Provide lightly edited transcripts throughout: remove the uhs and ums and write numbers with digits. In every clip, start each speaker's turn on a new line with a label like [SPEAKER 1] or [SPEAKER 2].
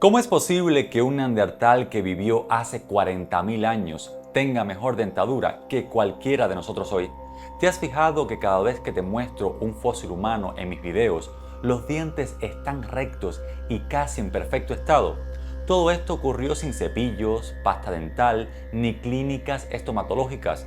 [SPEAKER 1] ¿Cómo es posible que un neandertal que vivió hace 40.000 años tenga mejor dentadura que cualquiera de nosotros hoy? ¿Te has fijado que cada vez que te muestro un fósil humano en mis videos, los dientes están rectos y casi en perfecto estado? Todo esto ocurrió sin cepillos, pasta dental ni clínicas estomatológicas.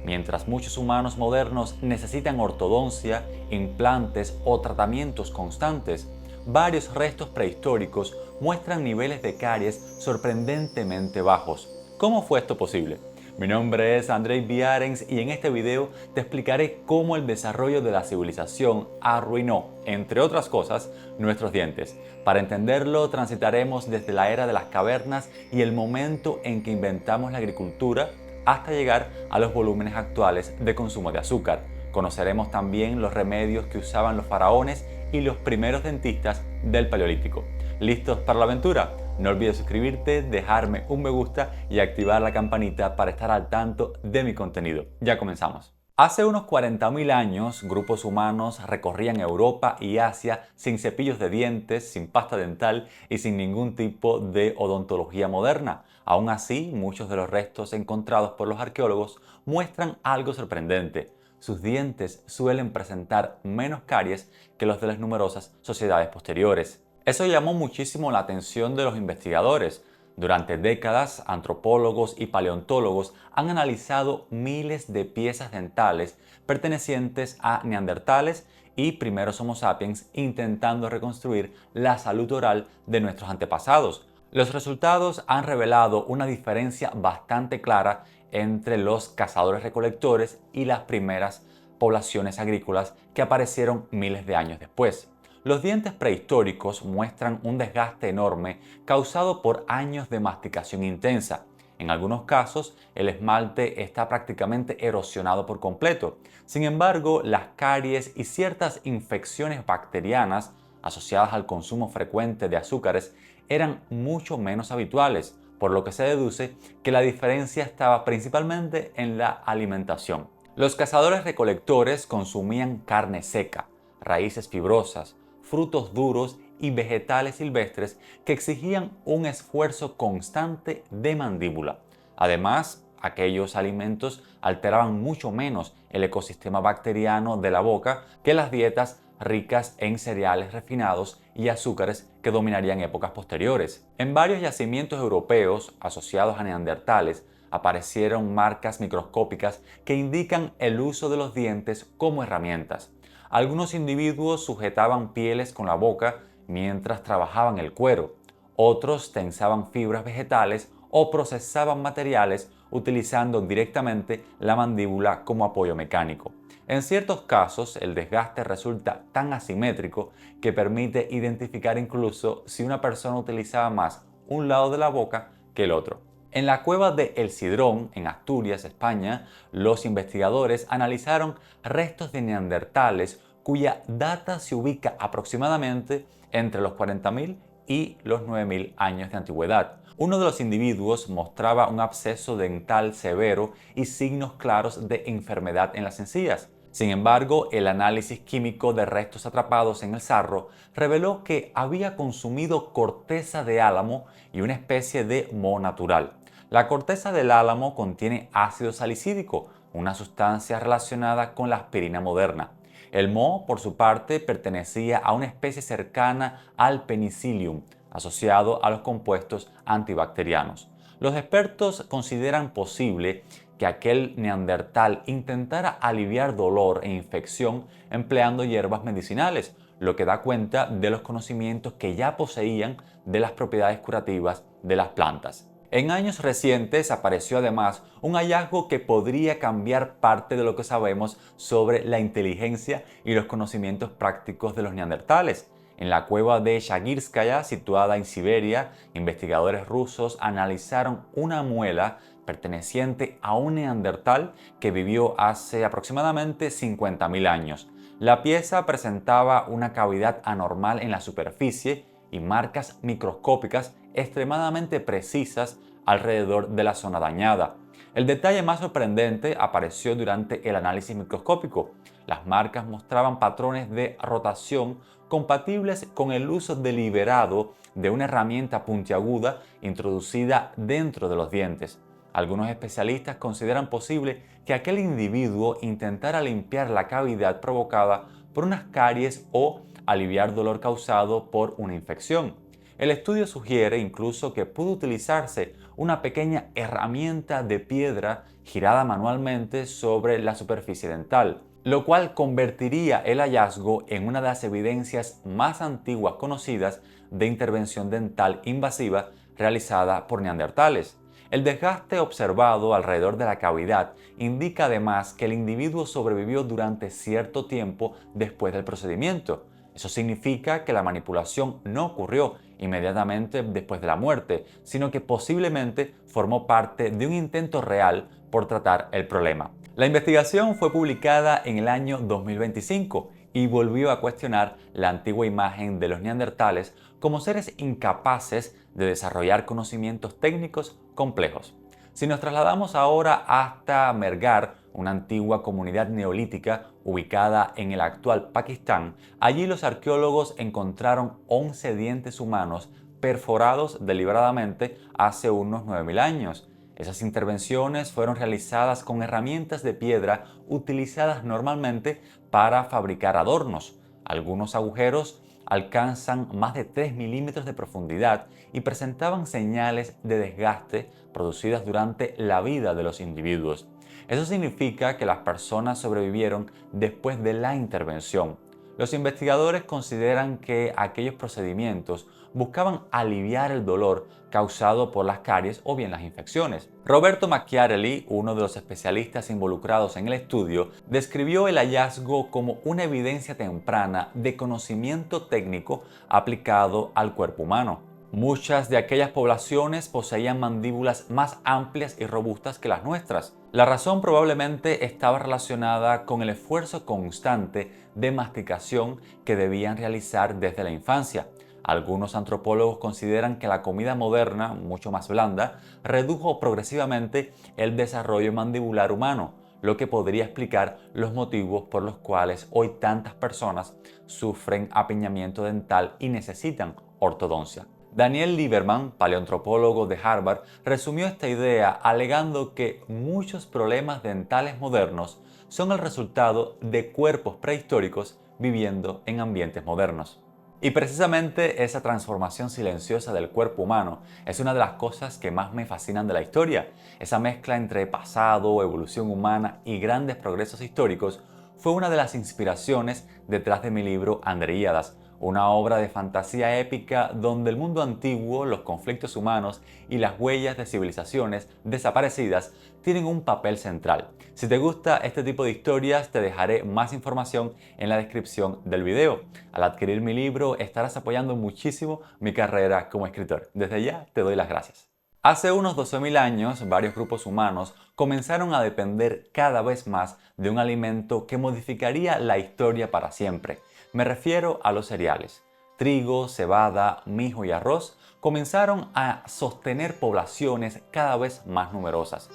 [SPEAKER 1] Mientras muchos humanos modernos necesitan ortodoncia, implantes o tratamientos constantes, varios restos prehistóricos muestran niveles de caries sorprendentemente bajos. ¿Cómo fue esto posible? Mi nombre es Andrei Biarens y en este video te explicaré cómo el desarrollo de la civilización arruinó, entre otras cosas, nuestros dientes. Para entenderlo, transitaremos desde la era de las cavernas y el momento en que inventamos la agricultura hasta llegar a los volúmenes actuales de consumo de azúcar. Conoceremos también los remedios que usaban los faraones y los primeros dentistas del Paleolítico. ¿Listos para la aventura? No olvides suscribirte, dejarme un me gusta y activar la campanita para estar al tanto de mi contenido. Ya comenzamos. Hace unos 40.000 años, grupos humanos recorrían Europa y Asia sin cepillos de dientes, sin pasta dental y sin ningún tipo de odontología moderna. Aún así, muchos de los restos encontrados por los arqueólogos muestran algo sorprendente. Sus dientes suelen presentar menos caries que los de las numerosas sociedades posteriores. Eso llamó muchísimo la atención de los investigadores. Durante décadas, antropólogos y paleontólogos han analizado miles de piezas dentales pertenecientes a neandertales y primeros Homo sapiens intentando reconstruir la salud oral de nuestros antepasados. Los resultados han revelado una diferencia bastante clara entre los cazadores-recolectores y las primeras poblaciones agrícolas que aparecieron miles de años después. Los dientes prehistóricos muestran un desgaste enorme causado por años de masticación intensa. En algunos casos, el esmalte está prácticamente erosionado por completo. Sin embargo, las caries y ciertas infecciones bacterianas asociadas al consumo frecuente de azúcares eran mucho menos habituales, por lo que se deduce que la diferencia estaba principalmente en la alimentación. Los cazadores-recolectores consumían carne seca, raíces fibrosas, frutos duros y vegetales silvestres que exigían un esfuerzo constante de mandíbula. Además, aquellos alimentos alteraban mucho menos el ecosistema bacteriano de la boca que las dietas ricas en cereales refinados y azúcares que dominarían épocas posteriores. En varios yacimientos europeos asociados a neandertales aparecieron marcas microscópicas que indican el uso de los dientes como herramientas. Algunos individuos sujetaban pieles con la boca mientras trabajaban el cuero. Otros tensaban fibras vegetales o procesaban materiales utilizando directamente la mandíbula como apoyo mecánico. En ciertos casos, el desgaste resulta tan asimétrico que permite identificar incluso si una persona utilizaba más un lado de la boca que el otro. En la cueva de El Cidrón, en Asturias, España, los investigadores analizaron restos de neandertales cuya data se ubica aproximadamente entre los 40.000 y los 9.000 años de antigüedad. Uno de los individuos mostraba un absceso dental severo y signos claros de enfermedad en las encías. Sin embargo, el análisis químico de restos atrapados en el sarro reveló que había consumido corteza de álamo y una especie de moho natural. La corteza del álamo contiene ácido salicílico, una sustancia relacionada con la aspirina moderna. El moho, por su parte, pertenecía a una especie cercana al penicillium, asociado a los compuestos antibacterianos. Los expertos consideran posible que aquel neandertal intentara aliviar dolor e infección empleando hierbas medicinales, lo que da cuenta de los conocimientos que ya poseían de las propiedades curativas de las plantas. En años recientes apareció además un hallazgo que podría cambiar parte de lo que sabemos sobre la inteligencia y los conocimientos prácticos de los neandertales. En la cueva de Shagirskaya, situada en Siberia, investigadores rusos analizaron una muela perteneciente a un neandertal que vivió hace aproximadamente 50.000 años. La pieza presentaba una cavidad anormal en la superficie y marcas microscópicas extremadamente precisas alrededor de la zona dañada. El detalle más sorprendente apareció durante el análisis microscópico. Las marcas mostraban patrones de rotación compatibles con el uso deliberado de una herramienta puntiaguda introducida dentro de los dientes. Algunos especialistas consideran posible que aquel individuo intentara limpiar la cavidad provocada por unas caries o aliviar dolor causado por una infección. El estudio sugiere incluso que pudo utilizarse una pequeña herramienta de piedra girada manualmente sobre la superficie dental, lo cual convertiría el hallazgo en una de las evidencias más antiguas conocidas de intervención dental invasiva realizada por neandertales. El desgaste observado alrededor de la cavidad indica además que el individuo sobrevivió durante cierto tiempo después del procedimiento. Eso significa que la manipulación no ocurrió inmediatamente después de la muerte, sino que posiblemente formó parte de un intento real por tratar el problema. La investigación fue publicada en el año 2025 y volvió a cuestionar la antigua imagen de los neandertales como seres incapaces de desarrollar conocimientos técnicos complejos. Si nos trasladamos ahora hasta Mehrgarh, una antigua comunidad neolítica ubicada en el actual Pakistán, allí los arqueólogos encontraron 11 dientes humanos perforados deliberadamente hace unos 9000 años. Esas intervenciones fueron realizadas con herramientas de piedra utilizadas normalmente para fabricar adornos. Algunos agujeros alcanzan más de 3 milímetros de profundidad y presentaban señales de desgaste producidas durante la vida de los individuos. Eso significa que las personas sobrevivieron después de la intervención. Los investigadores consideran que aquellos procedimientos buscaban aliviar el dolor causado por las caries o bien las infecciones. Roberto Macchiarelli, uno de los especialistas involucrados en el estudio, describió el hallazgo como una evidencia temprana de conocimiento técnico aplicado al cuerpo humano. Muchas de aquellas poblaciones poseían mandíbulas más amplias y robustas que las nuestras. La razón probablemente estaba relacionada con el esfuerzo constante de masticación que debían realizar desde la infancia. Algunos antropólogos consideran que la comida moderna, mucho más blanda, redujo progresivamente el desarrollo mandibular humano, lo que podría explicar los motivos por los cuales hoy tantas personas sufren apiñamiento dental y necesitan ortodoncia. Daniel Lieberman, paleoantropólogo de Harvard, resumió esta idea alegando que muchos problemas dentales modernos son el resultado de cuerpos prehistóricos viviendo en ambientes modernos. Y precisamente esa transformación silenciosa del cuerpo humano es una de las cosas que más me fascinan de la historia. Esa mezcla entre pasado, evolución humana y grandes progresos históricos fue una de las inspiraciones detrás de mi libro Andreíadas, una obra de fantasía épica donde el mundo antiguo, los conflictos humanos y las huellas de civilizaciones desaparecidas tienen un papel central. Si te gusta este tipo de historias, te dejaré más información en la descripción del video. Al adquirir mi libro, estarás apoyando muchísimo mi carrera como escritor. Desde ya te doy las gracias. Hace unos 12.000 años, varios grupos humanos comenzaron a depender cada vez más de un alimento que modificaría la historia para siempre. Me refiero a los cereales. Trigo, cebada, mijo y arroz comenzaron a sostener poblaciones cada vez más numerosas.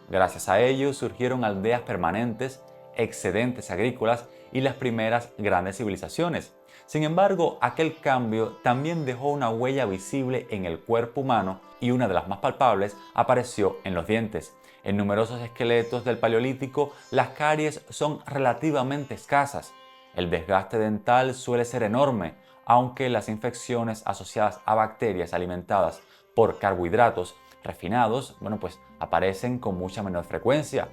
[SPEAKER 1] Gracias a ellos surgieron aldeas permanentes, excedentes agrícolas y las primeras grandes civilizaciones. Sin embargo, aquel cambio también dejó una huella visible en el cuerpo humano y una de las más palpables apareció en los dientes. En numerosos esqueletos del Paleolítico, las caries son relativamente escasas. El desgaste dental suele ser enorme, aunque las infecciones asociadas a bacterias alimentadas por carbohidratos refinados, aparecen con mucha menor frecuencia.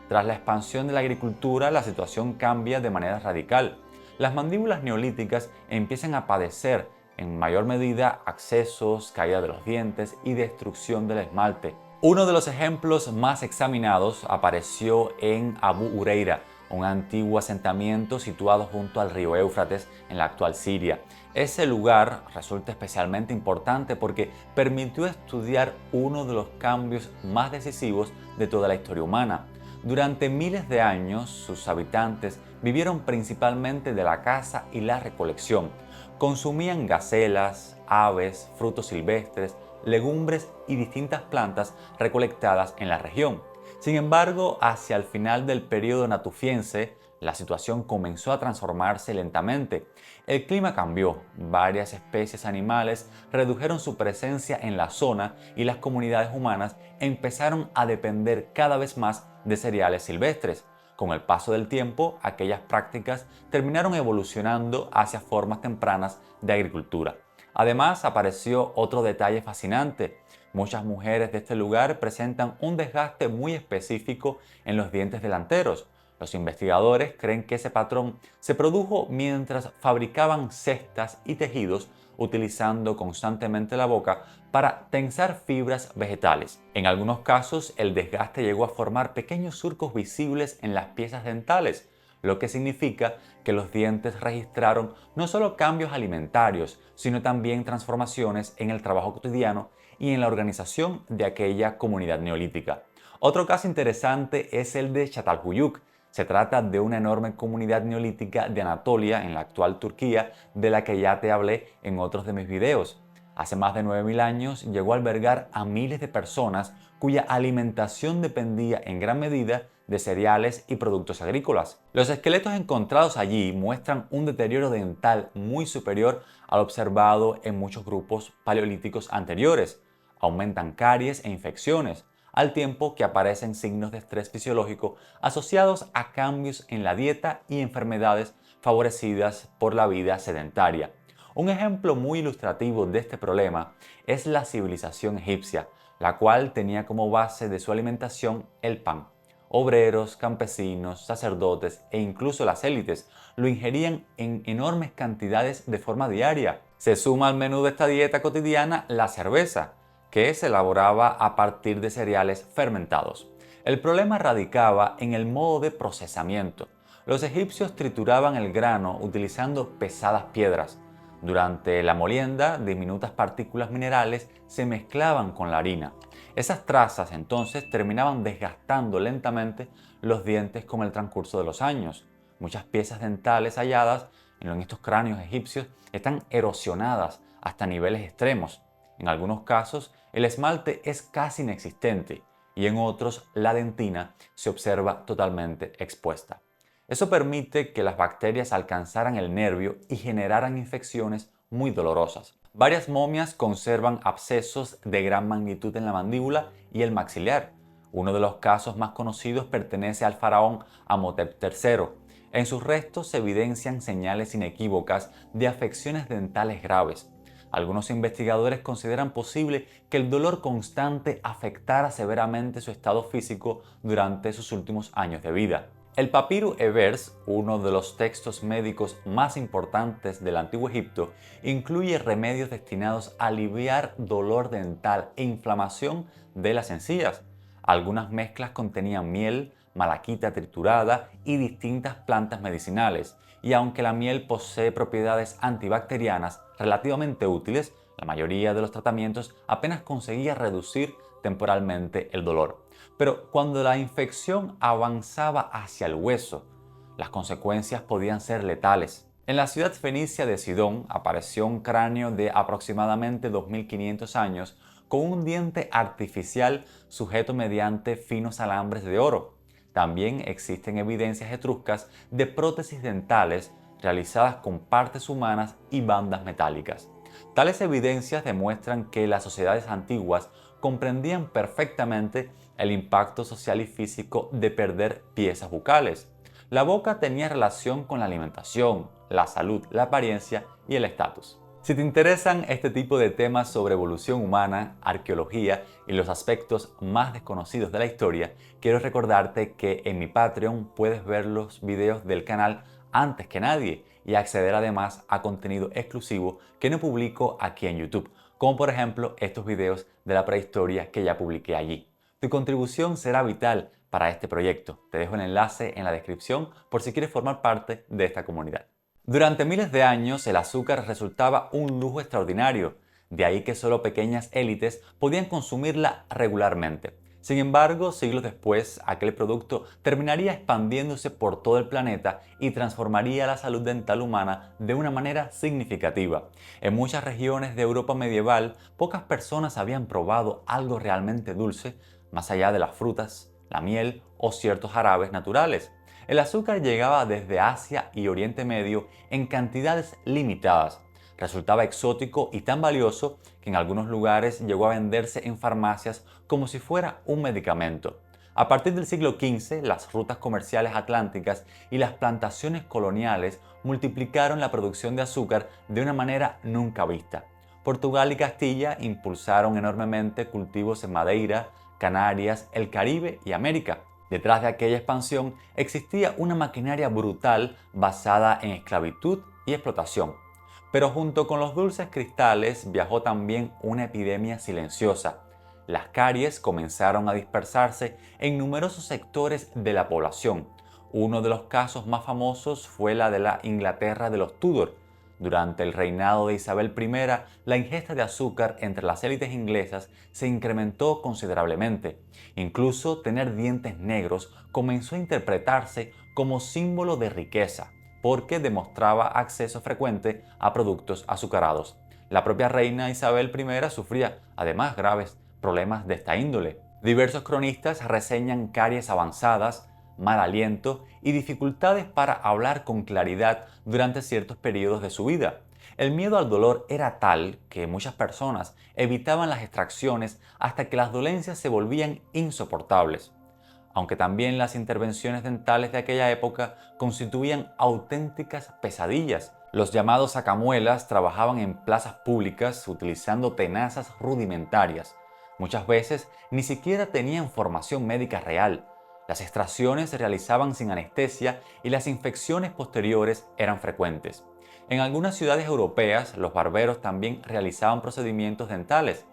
[SPEAKER 1] Tras la expansión de la agricultura, la situación cambia de manera radical. Las mandíbulas neolíticas empiezan a padecer en mayor medida accesos, caída de los dientes y destrucción del esmalte. Uno de los ejemplos más examinados apareció en Abu Ureira, un antiguo asentamiento situado junto al río Éufrates en la actual Siria. Ese lugar resulta especialmente importante porque permitió estudiar uno de los cambios más decisivos de toda la historia humana. Durante miles de años, sus habitantes vivieron principalmente de la caza y la recolección. Consumían gacelas, aves, frutos silvestres, legumbres y distintas plantas recolectadas en la región. Sin embargo, hacia el final del período natufiense, la situación comenzó a transformarse lentamente. El clima cambió, varias especies animales redujeron su presencia en la zona y las comunidades humanas empezaron a depender cada vez más de cereales silvestres. Con el paso del tiempo, aquellas prácticas terminaron evolucionando hacia formas tempranas de agricultura. Además, apareció otro detalle fascinante. Muchas mujeres de este lugar presentan un desgaste muy específico en los dientes delanteros. Los investigadores creen que ese patrón se produjo mientras fabricaban cestas y tejidos utilizando constantemente la boca para tensar fibras vegetales. En algunos casos, el desgaste llegó a formar pequeños surcos visibles en las piezas dentales, lo que significa que los dientes registraron no solo cambios alimentarios, sino también transformaciones en el trabajo cotidiano y en la organización de aquella comunidad neolítica. Otro caso interesante es el de Çatalhöyük. Se trata de una enorme comunidad neolítica de Anatolia, en la actual Turquía, de la que ya te hablé en otros de mis videos. Hace más de 9000 años llegó a albergar a miles de personas cuya alimentación dependía en gran medida de cereales y productos agrícolas. Los esqueletos encontrados allí muestran un deterioro dental muy superior al observado en muchos grupos paleolíticos anteriores. Aumentan caries e infecciones, al tiempo que aparecen signos de estrés fisiológico asociados a cambios en la dieta y enfermedades favorecidas por la vida sedentaria. Un ejemplo muy ilustrativo de este problema es la civilización egipcia, la cual tenía como base de su alimentación el pan. Obreros, campesinos, sacerdotes e incluso las élites lo ingerían en enormes cantidades de forma diaria. Se suma al menú de esta dieta cotidiana la cerveza, que se elaboraba a partir de cereales fermentados. El problema radicaba en el modo de procesamiento. Los egipcios trituraban el grano utilizando pesadas piedras. Durante la molienda, diminutas partículas minerales se mezclaban con la harina. Esas trazas entonces terminaban desgastando lentamente los dientes con el transcurso de los años. Muchas piezas dentales halladas en estos cráneos egipcios están erosionadas hasta niveles extremos. En algunos casos, el esmalte es casi inexistente y en otros la dentina se observa totalmente expuesta. Eso permite que las bacterias alcanzaran el nervio y generaran infecciones muy dolorosas. Varias momias conservan abscesos de gran magnitud en la mandíbula y el maxilar. Uno de los casos más conocidos pertenece al faraón Amenhotep III. En sus restos se evidencian señales inequívocas de afecciones dentales graves. Algunos investigadores consideran posible que el dolor constante afectara severamente su estado físico durante sus últimos años de vida. El Papyrus Ebers, uno de los textos médicos más importantes del Antiguo Egipto, incluye remedios destinados a aliviar dolor dental e inflamación de las encías. Algunas mezclas contenían miel, malaquita triturada y distintas plantas medicinales, y aunque la miel posee propiedades antibacterianas relativamente útiles, la mayoría de los tratamientos apenas conseguía reducir temporalmente el dolor. Pero cuando la infección avanzaba hacia el hueso, las consecuencias podían ser letales. En la ciudad fenicia de Sidón apareció un cráneo de aproximadamente 2500 años con un diente artificial sujeto mediante finos alambres de oro. También existen evidencias etruscas de prótesis dentales realizadas con partes humanas y bandas metálicas. Tales evidencias demuestran que las sociedades antiguas comprendían perfectamente el impacto social y físico de perder piezas bucales. La boca tenía relación con la alimentación, la salud, la apariencia y el estatus. Si te interesan este tipo de temas sobre evolución humana, arqueología y los aspectos más desconocidos de la historia, quiero recordarte que en mi Patreon puedes ver los videos del canal antes que nadie y acceder además a contenido exclusivo que no publico aquí en YouTube, como por ejemplo estos videos de la prehistoria que ya publiqué allí. Tu contribución será vital para este proyecto. Te dejo el enlace en la descripción por si quieres formar parte de esta comunidad. Durante miles de años el azúcar resultaba un lujo extraordinario, de ahí que solo pequeñas élites podían consumirla regularmente. Sin embargo, siglos después, aquel producto terminaría expandiéndose por todo el planeta y transformaría la salud dental humana de una manera significativa. En muchas regiones de Europa medieval, pocas personas habían probado algo realmente dulce, más allá de las frutas, la miel o ciertos jarabes naturales. El azúcar llegaba desde Asia y Oriente Medio en cantidades limitadas. Resultaba exótico y tan valioso que en algunos lugares llegó a venderse en farmacias como si fuera un medicamento. A partir del siglo XV, las rutas comerciales atlánticas y las plantaciones coloniales multiplicaron la producción de azúcar de una manera nunca vista. Portugal y Castilla impulsaron enormemente cultivos en Madeira, Canarias, el Caribe y América. Detrás de aquella expansión existía una maquinaria brutal basada en esclavitud y explotación. Pero junto con los dulces cristales viajó también una epidemia silenciosa. Las caries comenzaron a dispersarse en numerosos sectores de la población. Uno de los casos más famosos fue la de la Inglaterra de los Tudor. Durante el reinado de Isabel I, la ingesta de azúcar entre las élites inglesas se incrementó considerablemente. Incluso tener dientes negros comenzó a interpretarse como símbolo de riqueza, porque demostraba acceso frecuente a productos azucarados. La propia reina Isabel I sufría, además, graves problemas de esta índole. Diversos cronistas reseñan caries avanzadas, mal aliento y dificultades para hablar con claridad durante ciertos periodos de su vida. El miedo al dolor era tal que muchas personas evitaban las extracciones hasta que las dolencias se volvían insoportables. Aunque también las intervenciones dentales de aquella época constituían auténticas pesadillas. Los llamados sacamuelas trabajaban en plazas públicas utilizando tenazas rudimentarias. Muchas veces ni siquiera tenían formación médica real. Las extracciones se realizaban sin anestesia y las infecciones posteriores eran frecuentes. En algunas ciudades europeas, los barberos también realizaban procedimientos dentales,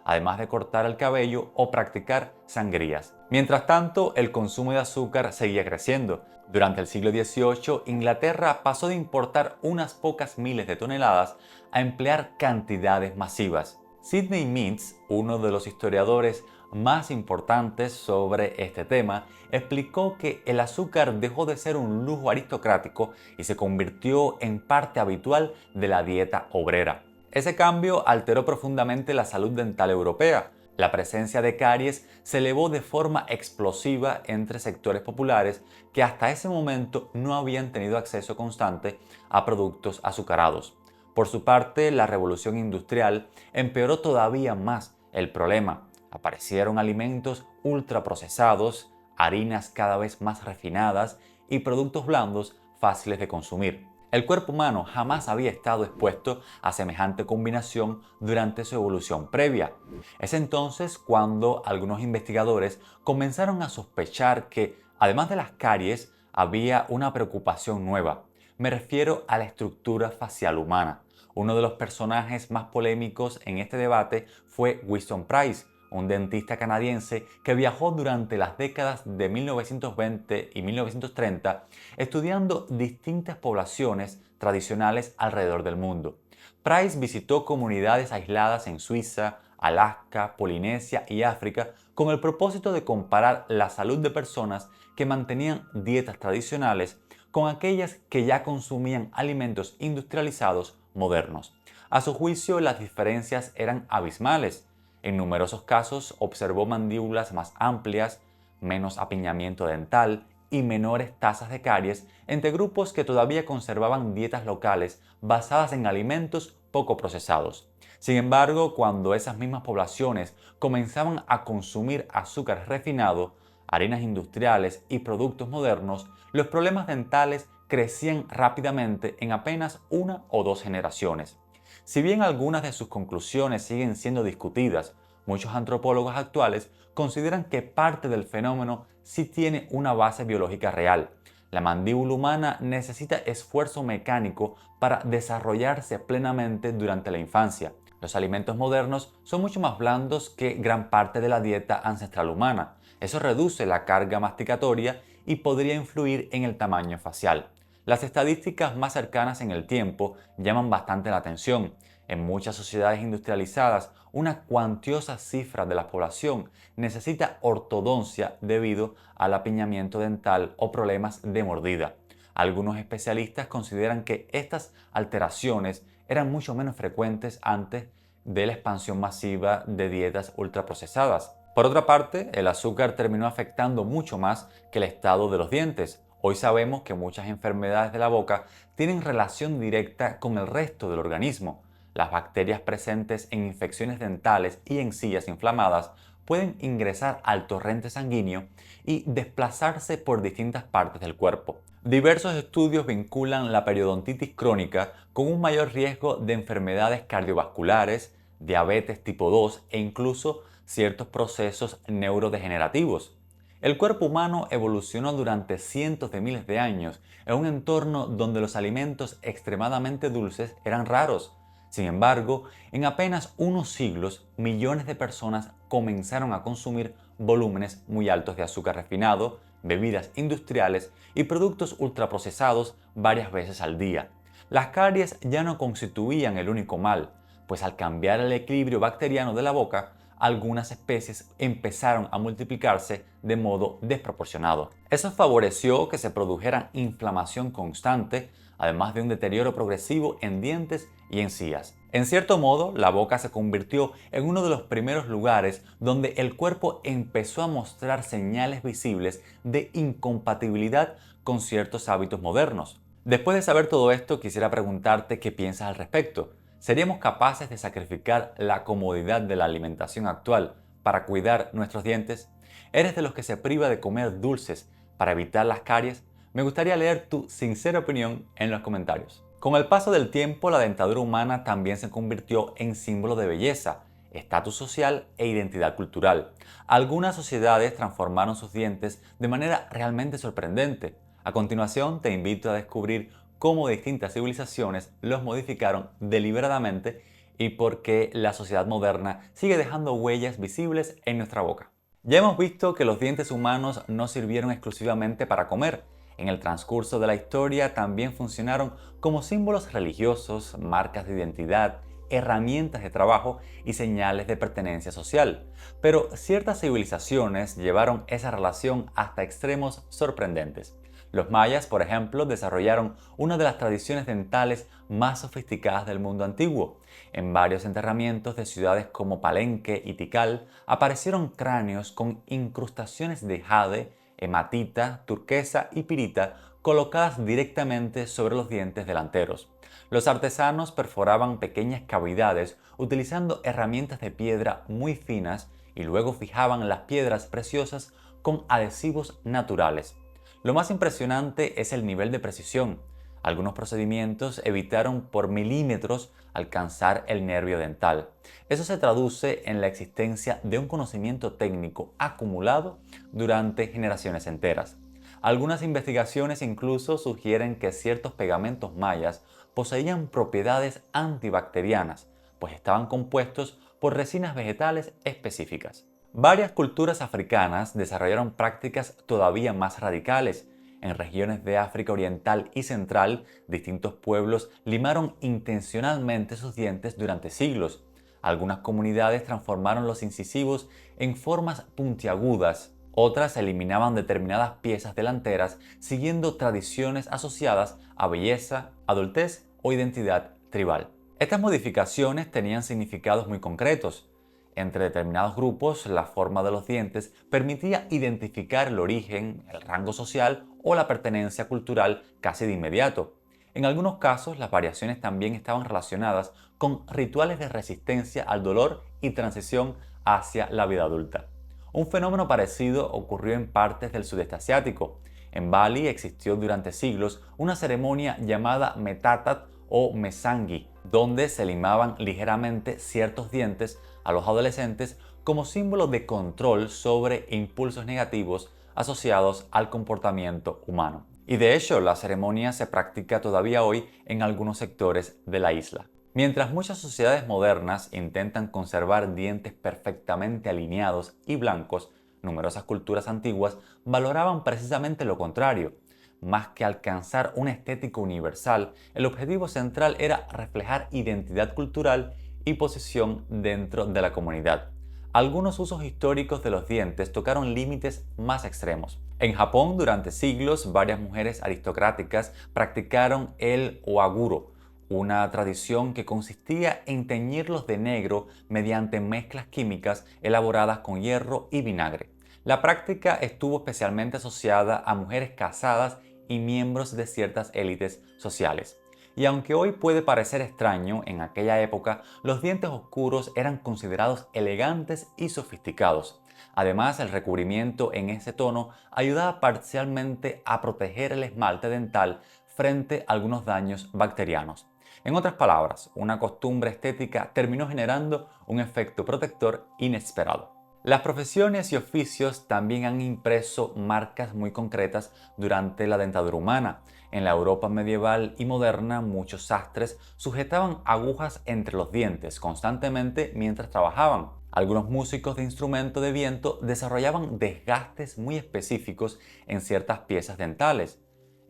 [SPEAKER 1] además de cortar el cabello o practicar sangrías. Mientras tanto, el consumo de azúcar seguía creciendo. Durante el siglo XVIII, Inglaterra pasó de importar unas pocas miles de toneladas a emplear cantidades masivas. Sidney Mintz, uno de los historiadores más importantes sobre este tema, explicó que el azúcar dejó de ser un lujo aristocrático y se convirtió en parte habitual de la dieta obrera. Ese cambio alteró profundamente la salud dental europea. La presencia de caries se elevó de forma explosiva entre sectores populares que hasta ese momento no habían tenido acceso constante a productos azucarados. Por su parte, la revolución industrial empeoró todavía más el problema. Aparecieron alimentos ultraprocesados, harinas cada vez más refinadas y productos blandos fáciles de consumir. El cuerpo humano jamás había estado expuesto a semejante combinación durante su evolución previa. Es entonces cuando algunos investigadores comenzaron a sospechar que, además de las caries, había una preocupación nueva. Me refiero a la estructura facial humana. Uno de los personajes más polémicos en este debate fue Winston Price, un dentista canadiense que viajó durante las décadas de 1920 y 1930 estudiando distintas poblaciones tradicionales alrededor del mundo. Price visitó comunidades aisladas en Suiza, Alaska, Polinesia y África con el propósito de comparar la salud de personas que mantenían dietas tradicionales con aquellas que ya consumían alimentos industrializados modernos. A su juicio, las diferencias eran abismales. En numerosos casos observó mandíbulas más amplias, menos apiñamiento dental y menores tasas de caries entre grupos que todavía conservaban dietas locales basadas en alimentos poco procesados. Sin embargo, cuando esas mismas poblaciones comenzaban a consumir azúcar refinado, harinas industriales y productos modernos, los problemas dentales crecían rápidamente en apenas una o dos generaciones. Si bien algunas de sus conclusiones siguen siendo discutidas, muchos antropólogos actuales consideran que parte del fenómeno sí tiene una base biológica real. La mandíbula humana necesita esfuerzo mecánico para desarrollarse plenamente durante la infancia. Los alimentos modernos son mucho más blandos que gran parte de la dieta ancestral humana. Eso reduce la carga masticatoria y podría influir en el tamaño facial. Las estadísticas más cercanas en el tiempo llaman bastante la atención. En muchas sociedades industrializadas, una cuantiosa cifra de la población necesita ortodoncia debido al apiñamiento dental o problemas de mordida. Algunos especialistas consideran que estas alteraciones eran mucho menos frecuentes antes de la expansión masiva de dietas ultraprocesadas. Por otra parte, el azúcar terminó afectando mucho más que el estado de los dientes. Hoy sabemos que muchas enfermedades de la boca tienen relación directa con el resto del organismo. Las bacterias presentes en infecciones dentales y encías inflamadas pueden ingresar al torrente sanguíneo y desplazarse por distintas partes del cuerpo. Diversos estudios vinculan la periodontitis crónica con un mayor riesgo de enfermedades cardiovasculares, diabetes tipo 2 e incluso ciertos procesos neurodegenerativos. El cuerpo humano evolucionó durante cientos de miles de años en un entorno donde los alimentos extremadamente dulces eran raros. Sin embargo, en apenas unos siglos, millones de personas comenzaron a consumir volúmenes muy altos de azúcar refinado, bebidas industriales y productos ultraprocesados varias veces al día. Las caries ya no constituían el único mal, pues al cambiar el equilibrio bacteriano de la boca, algunas especies empezaron a multiplicarse de modo desproporcionado. Eso favoreció que se produjera inflamación constante, además de un deterioro progresivo en dientes y encías. En cierto modo, la boca se convirtió en uno de los primeros lugares donde el cuerpo empezó a mostrar señales visibles de incompatibilidad con ciertos hábitos modernos. Después de saber todo esto, quisiera preguntarte qué piensas al respecto. ¿Seríamos capaces de sacrificar la comodidad de la alimentación actual para cuidar nuestros dientes? ¿Eres de los que se priva de comer dulces para evitar las caries? Me gustaría leer tu sincera opinión en los comentarios. Con el paso del tiempo, la dentadura humana también se convirtió en símbolo de belleza, estatus social e identidad cultural. Algunas sociedades transformaron sus dientes de manera realmente sorprendente. A continuación, te invito a descubrir cómo distintas civilizaciones los modificaron deliberadamente y por qué la sociedad moderna sigue dejando huellas visibles en nuestra boca. Ya hemos visto que los dientes humanos no sirvieron exclusivamente para comer. En el transcurso de la historia también funcionaron como símbolos religiosos, marcas de identidad, herramientas de trabajo y señales de pertenencia social. Pero ciertas civilizaciones llevaron esa relación hasta extremos sorprendentes. Los mayas, por ejemplo, desarrollaron una de las tradiciones dentales más sofisticadas del mundo antiguo. En varios enterramientos de ciudades como Palenque y Tikal aparecieron cráneos con incrustaciones de jade, hematita, turquesa y pirita colocadas directamente sobre los dientes delanteros. Los artesanos perforaban pequeñas cavidades utilizando herramientas de piedra muy finas y luego fijaban las piedras preciosas con adhesivos naturales. Lo más impresionante es el nivel de precisión. Algunos procedimientos evitaron por milímetros alcanzar el nervio dental. Eso se traduce en la existencia de un conocimiento técnico acumulado durante generaciones enteras. Algunas investigaciones incluso sugieren que ciertos pegamentos mayas poseían propiedades antibacterianas, pues estaban compuestos por resinas vegetales específicas. Varias culturas africanas desarrollaron prácticas todavía más radicales. En regiones de África Oriental y Central, distintos pueblos limaron intencionalmente sus dientes durante siglos. Algunas comunidades transformaron los incisivos en formas puntiagudas. Otras eliminaban determinadas piezas delanteras siguiendo tradiciones asociadas a belleza, adultez o identidad tribal. Estas modificaciones tenían significados muy concretos. Entre determinados grupos, la forma de los dientes permitía identificar el origen, el rango social o la pertenencia cultural casi de inmediato. En algunos casos, las variaciones también estaban relacionadas con rituales de resistencia al dolor y transición hacia la vida adulta. Un fenómeno parecido ocurrió en partes del sudeste asiático. En Bali existió durante siglos una ceremonia llamada metatat o mesangi, donde se limaban ligeramente ciertos dientes a los adolescentes como símbolo de control sobre impulsos negativos asociados al comportamiento humano. Y de hecho, la ceremonia se practica todavía hoy en algunos sectores de la isla. Mientras muchas sociedades modernas intentan conservar dientes perfectamente alineados y blancos, numerosas culturas antiguas valoraban precisamente lo contrario. Más que alcanzar una estética universal, el objetivo central era reflejar identidad cultural y posición dentro de la comunidad. Algunos usos históricos de los dientes tocaron límites más extremos. En Japón, durante siglos, varias mujeres aristocráticas practicaron el oaguro, una tradición que consistía en teñirlos de negro mediante mezclas químicas elaboradas con hierro y vinagre. La práctica estuvo especialmente asociada a mujeres casadas y miembros de ciertas élites sociales. Y aunque hoy puede parecer extraño, en aquella época los dientes oscuros eran considerados elegantes y sofisticados. Además, el recubrimiento en ese tono ayudaba parcialmente a proteger el esmalte dental frente a algunos daños bacterianos. En otras palabras, una costumbre estética terminó generando un efecto protector inesperado. Las profesiones y oficios también han impreso marcas muy concretas durante la dentadura humana. En la Europa medieval y moderna, muchos sastres sujetaban agujas entre los dientes constantemente mientras trabajaban. Algunos músicos de instrumento de viento desarrollaban desgastes muy específicos en ciertas piezas dentales.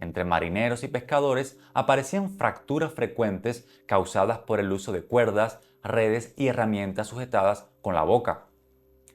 [SPEAKER 1] Entre marineros y pescadores aparecían fracturas frecuentes causadas por el uso de cuerdas, redes y herramientas sujetadas con la boca.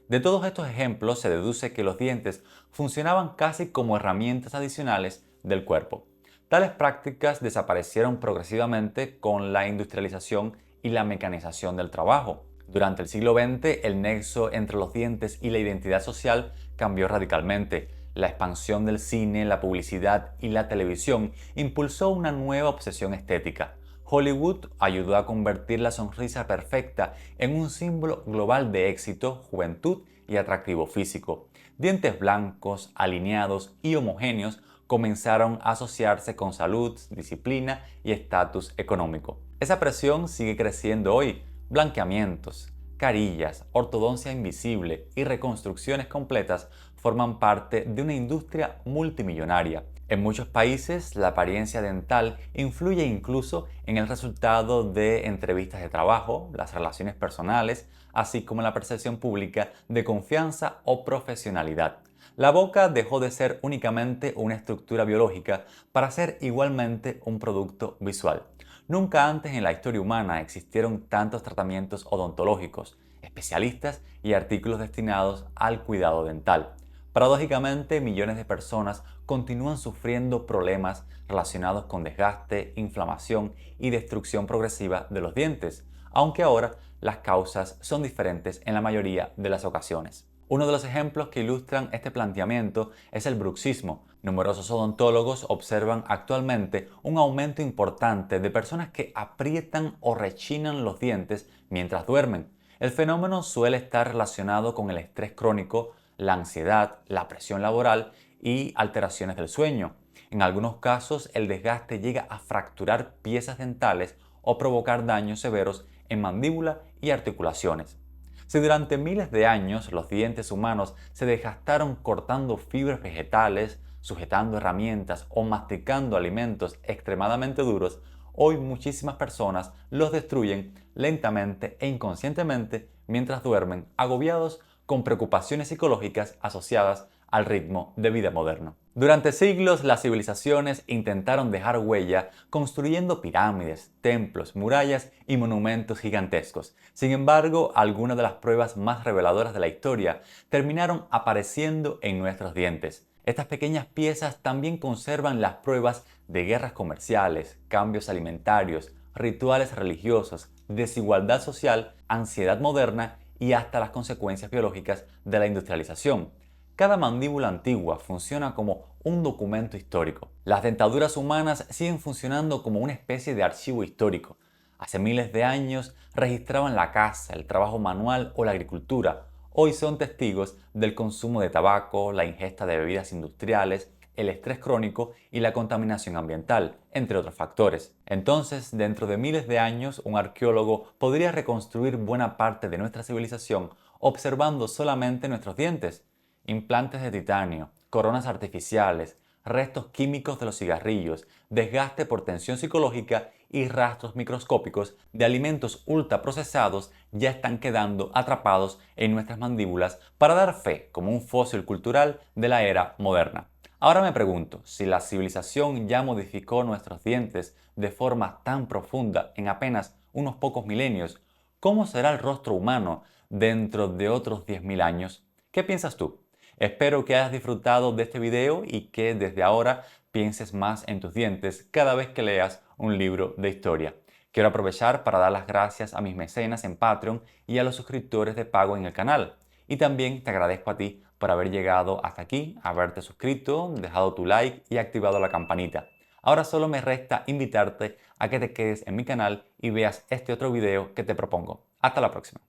[SPEAKER 1] De todos estos ejemplos se deduce que los dientes funcionaban casi como herramientas adicionales del cuerpo. Tales prácticas desaparecieron progresivamente con la industrialización y la mecanización del trabajo. Durante el siglo XX, el nexo entre los dientes y la identidad social cambió radicalmente. La expansión del cine, la publicidad y la televisión impulsó una nueva obsesión estética. Hollywood ayudó a convertir la sonrisa perfecta en un símbolo global de éxito, juventud y atractivo físico. Dientes blancos, alineados y homogéneos comenzaron a asociarse con salud, disciplina y estatus económico. Esa presión sigue creciendo hoy. Blanqueamientos, carillas, ortodoncia invisible y reconstrucciones completas forman parte de una industria multimillonaria. En muchos países, la apariencia dental influye incluso en el resultado de entrevistas de trabajo, las relaciones personales, así como la percepción pública de confianza o profesionalidad. La boca dejó de ser únicamente una estructura biológica para ser igualmente un producto visual. Nunca antes en la historia humana existieron tantos tratamientos odontológicos, especialistas y artículos destinados al cuidado dental. Paradójicamente, millones de personas continúan sufriendo problemas relacionados con desgaste, inflamación y destrucción progresiva de los dientes, aunque ahora las causas son diferentes en la mayoría de las ocasiones. Uno de los ejemplos que ilustran este planteamiento es el bruxismo. Numerosos odontólogos observan actualmente un aumento importante de personas que aprietan o rechinan los dientes mientras duermen. El fenómeno suele estar relacionado con el estrés crónico, la ansiedad, la presión laboral y alteraciones del sueño. En algunos casos, el desgaste llega a fracturar piezas dentales o provocar daños severos en mandíbula y articulaciones. Si durante miles de años los dientes humanos se desgastaron cortando fibras vegetales, sujetando herramientas o masticando alimentos extremadamente duros, hoy muchísimas personas los destruyen lentamente e inconscientemente mientras duermen, agobiados con preocupaciones psicológicas asociadas al ritmo de vida moderno. Durante siglos, las civilizaciones intentaron dejar huella construyendo pirámides, templos, murallas y monumentos gigantescos. Sin embargo, algunas de las pruebas más reveladoras de la historia terminaron apareciendo en nuestros dientes. Estas pequeñas piezas también conservan las pruebas de guerras comerciales, cambios alimentarios, rituales religiosos, desigualdad social, ansiedad moderna y hasta las consecuencias biológicas de la industrialización. Cada mandíbula antigua funciona como un documento histórico. Las dentaduras humanas siguen funcionando como una especie de archivo histórico. Hace miles de años registraban la caza, el trabajo manual o la agricultura. Hoy son testigos del consumo de tabaco, la ingesta de bebidas industriales, el estrés crónico y la contaminación ambiental, entre otros factores. Entonces, dentro de miles de años, un arqueólogo podría reconstruir buena parte de nuestra civilización observando solamente nuestros dientes. Implantes de titanio, coronas artificiales, restos químicos de los cigarrillos, desgaste por tensión psicológica y rastros microscópicos de alimentos ultraprocesados ya están quedando atrapados en nuestras mandíbulas para dar fe como un fósil cultural de la era moderna. Ahora me pregunto, si la civilización ya modificó nuestros dientes de forma tan profunda en apenas unos pocos milenios, ¿cómo será el rostro humano dentro de otros 10.000 años? ¿Qué piensas tú? Espero que hayas disfrutado de este video y que desde ahora pienses más en tus dientes cada vez que leas un libro de historia. Quiero aprovechar para dar las gracias a mis mecenas en Patreon y a los suscriptores de pago en el canal. Y también te agradezco a ti por haber llegado hasta aquí, haberte suscrito, dejado tu like y activado la campanita. Ahora solo me resta invitarte a que te quedes en mi canal y veas este otro video que te propongo. Hasta la próxima.